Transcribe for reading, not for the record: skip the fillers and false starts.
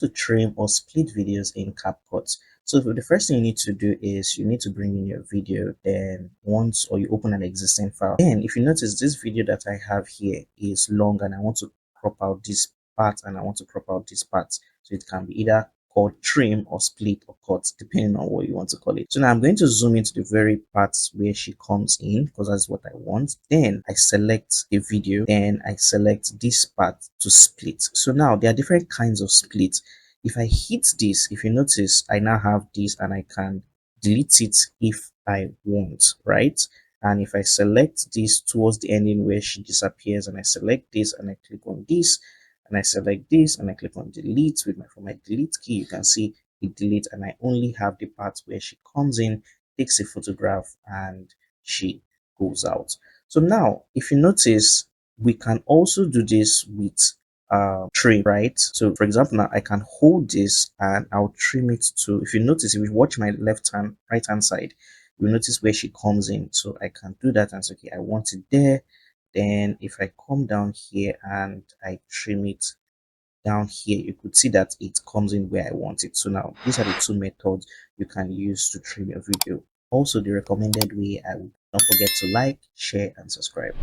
to trim or split videos in CapCut. So the first thing you need to do is you need to bring in your video. Then once or you open an existing file, then if you notice this video that I have here is long and I want to crop out this part and I want to crop out this part, so it can be either called trim or split or cut depending on what you want to call it. So now I'm going to zoom into the very parts where she comes in because that's what I want. Then I select the video, then I select this part to split. So now there are different kinds of split. If I hit this, if you notice, I now have this and I can delete it if I want, right? And if I select this towards the ending where she disappears and I select this and I click on this and I select this and I click on delete with from my delete key, you can see it delete and I only have the part where she comes in, takes a photograph and she goes out. So now if you notice, we can also do this with trim, right? So for example, now I can hold this and I'll trim it to, if you notice, if you watch my right hand side, you'll notice where she comes in. So I can do that and say, okay, I want it there. Then if I come down here and I trim it down here, you could see that it comes in where I want it. So now these are the two methods you can use to trim your video. Also, the recommended way, I would not forget to like, share and subscribe.